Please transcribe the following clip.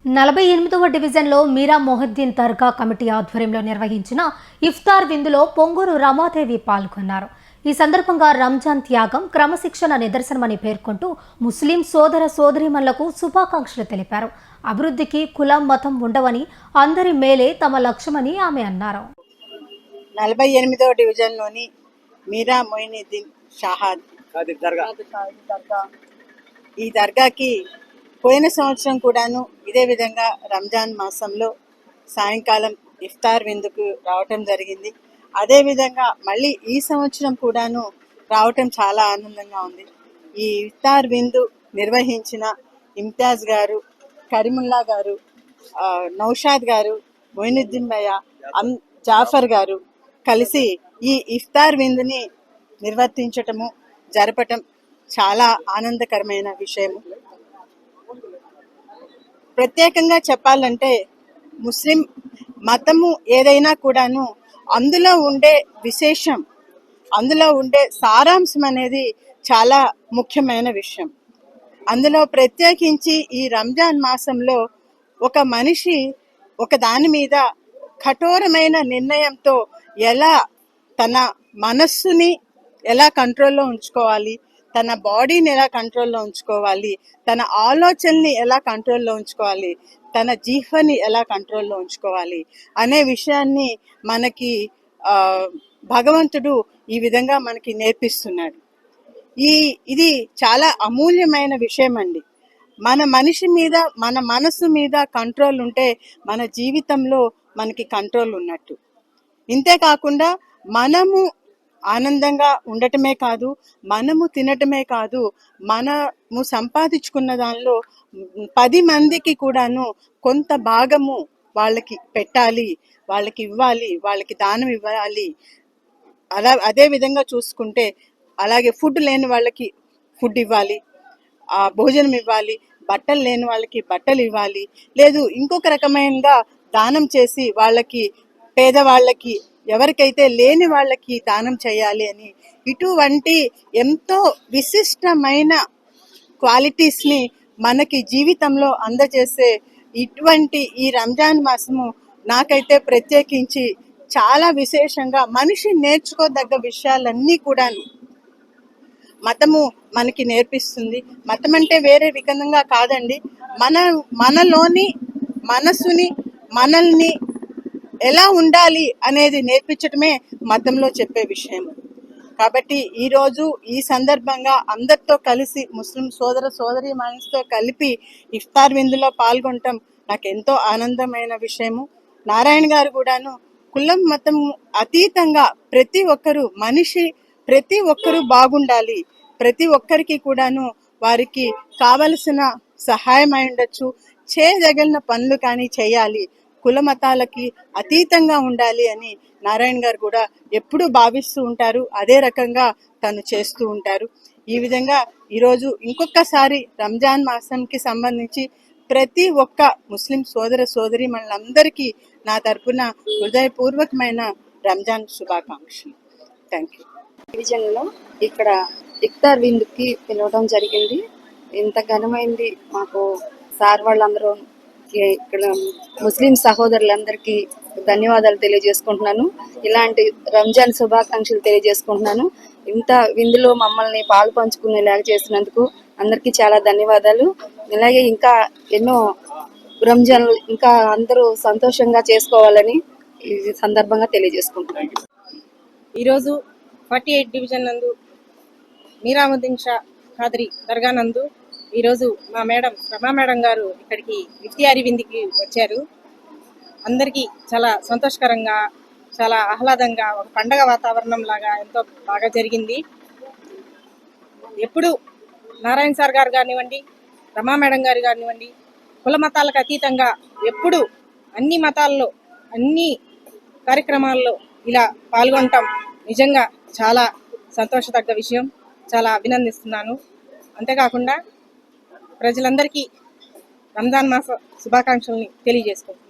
48వ డివిజన్లో మీరా మొహద్దీన్ దర్గా కమిటీ ఆధ్వర్యంలో నిర్వహించిన ఇఫ్తార్ విందులో పొంగూరు రమాదేవి పాల్గొన్నారు. ఈ సందర్భంగా రంజాన్ త్యాగం క్రమశిక్షణ నిదర్శనమని పేర్కొంటూ ముస్లిం సోదర సోదరీమణులకు శుభాకాంక్షలు తెలిపారు. అభివృద్ధికి కులం మతం ఉండవని, అందరి మేలే తమ లక్ష్యమని ఆమె అన్నారు. 48వ డివిజన్లోని మీరా మొయినుద్దీన్ షాహాద్ ఈ దర్గాకి పోయిన సంవత్సరం కూడాను ఇదే విధంగా రంజాన్ మాసంలో సాయంకాలం ఇఫ్తార్ విందుకు రావటం జరిగింది. అదేవిధంగా మళ్ళీ ఈ సంవత్సరం కూడాను రావటం చాలా ఆనందంగా ఉంది. ఈ ఇఫ్తార్ విందు నిర్వహించిన ఇమ్తియాజ్ గారు, కరీముల్లా గారు, నౌషాద్ గారు, మొయినుద్దీన్ భయ్య, జాఫర్ గారు కలిసి ఈ ఇఫ్తార్ విందుని నిర్వర్తించటము జరపటం చాలా ఆనందకరమైన విషయము. ప్రత్యేకంగా చెప్పాలంటే ముస్లిం మతము ఏదైనా కూడాను అందులో ఉండే విశేషం, అందులో ఉండే సారాంశం అనేది చాలా ముఖ్యమైన విషయం. అందులో ప్రత్యేకించి ఈ రంజాన్ మాసంలో ఒక మనిషి ఒక దాని మీద కఠోరమైన నిర్ణయంతో ఎలా తన మనస్సుని ఎలా కంట్రోల్లో ఉంచుకోవాలి, తన బాడీని ఎలా కంట్రోల్లో ఉంచుకోవాలి, తన ఆలోచనని ఎలా కంట్రోల్లో ఉంచుకోవాలి, తన జీహ్వని ఎలా కంట్రోల్లో ఉంచుకోవాలి అనే విషయాన్ని మనకి భగవంతుడు ఈ విధంగా మనకి నేర్పిస్తున్నాడు. ఇది చాలా అమూల్యమైన విషయం అండి. మన మనిషి మీద, మన మనసు మీద కంట్రోల్ ఉంటే మన జీవితంలో మనకి కంట్రోల్ ఉన్నట్టు. ఇంతే కాకుండా మనము ఆనందంగా ఉండటమే కాదు, మనము తినటమే కాదు, మనము సంపాదించుకున్న దానిలో 10 మందికి కూడాను కొంత భాగము వాళ్ళకి పెట్టాలి, వాళ్ళకి ఇవ్వాలి, వాళ్ళకి దానం ఇవ్వాలి. అదే విధంగా చూసుకుంటే అలాగే ఫుడ్ లేని వాళ్ళకి ఫుడ్ ఇవ్వాలి, భోజనం ఇవ్వాలి, బట్టలు లేని వాళ్ళకి బట్టలు ఇవ్వాలి, లేదు ఇంకొక రకమైనగా దానం చేసి వాళ్ళకి, పేదవాళ్ళకి, ఎవరికైతే లేని వాళ్ళకి దానం చేయాలి అని ఇటువంటి ఎంతో విశిష్టమైన క్వాలిటీస్ని మనకి జీవితంలో అందజేసే ఇటువంటి ఈ రంజాన్ మాసము నాకైతే ప్రత్యేకించి చాలా విశేషంగా మనిషి నేర్చుకోదగ్గ విషయాలన్నీ కూడా మతము మనకి నేర్పిస్తుంది. మతం అంటే వేరే విధంగా కాదండి, మనలోని మనసుని, మనల్ని ఎలా ఉండాలి అనేది నేర్పించటమే మతంలో చెప్పే విషయం. కాబట్టి ఈరోజు ఈ సందర్భంగా అందరితో కలిసి ముస్లిం సోదర సోదరీమణులతో కలిపి ఇఫ్తార్ విందులో పాల్గొనటం నాకు ఎంతో ఆనందమైన విషయము. నారాయణ గారు కూడాను కులం మతం అతీతంగా ప్రతి ఒక్కరు మనిషి, ప్రతి ఒక్కరూ బాగుండాలి, ప్రతి ఒక్కరికి కూడాను వారికి కావలసిన సహాయం అయి ఉండొచ్చు, చేయదగిన పనులు కానీ చేయాలి, కుల మతాలకి అతీతంగా ఉండాలి అని నారాయణ గారు కూడా ఎప్పుడూ భావిస్తూ ఉంటారు. అదే రకంగా తను చేస్తూ ఉంటారు. ఈ విధంగా ఈరోజు ఇంకొకసారి రంజాన్ మాసంకి సంబంధించి ప్రతి ఒక్క ముస్లిం సోదర సోదరి మనందరికీ నా తరపున హృదయపూర్వకమైన రంజాన్ శుభాకాంక్షలు. Thank you. డివిజన్లో ఇక్కడ ఇఫ్తార్ విందుకి పిలవడం జరిగింది. ఇంత ఘనమైంది మాకు సార్ వాళ్ళందరూ, ఇక్కడ ముస్లిం సహోదరులందరికీ ధన్యవాదాలు తెలియజేసుకుంటున్నాను. ఇలాంటి రంజాన్ శుభాకాంక్షలు తెలియజేసుకుంటున్నాను. ఇంత విందులో మమ్మల్ని పాలు పంచుకునేలాగా చేసినందుకు అందరికీ చాలా ధన్యవాదాలు. ఇలాగే ఇంకా ఎన్నో రంజాన్లు ఇంకా అందరూ సంతోషంగా చేసుకోవాలని ఈ సందర్భంగా తెలియజేసుకుంటున్నాను. ఈరోజు 48 డివిజన్ నందు మీరా మొయినుద్దీన్ షా ఖాద్రి దర్గా నందు ఈరోజు మా మేడం రమా మేడం గారు ఇక్కడికి ఇఫ్తియారీ విందుకి వచ్చారు. అందరికీ చాలా సంతోషకరంగా, చాలా ఆహ్లాదంగా, ఒక పండగ వాతావరణం లాగా ఎంతో బాగా జరిగింది. ఎప్పుడు నారాయణ సార్ గారు కానివ్వండి, రమా మేడం గారు కానివ్వండి, కుల మతాలకు అతీతంగా ఎప్పుడు అన్ని మతాల్లో అన్ని కార్యక్రమాల్లో ఇలా పాల్గొనటం నిజంగా చాలా సంతోషదగ్గ విషయం. చాలా అభినందిస్తున్నాను. అంతేకాకుండా ప్రజలందరికీ రంజాన్ మాస శుభాకాంక్షల్ని తెలియజేసుకుంటున్నాను.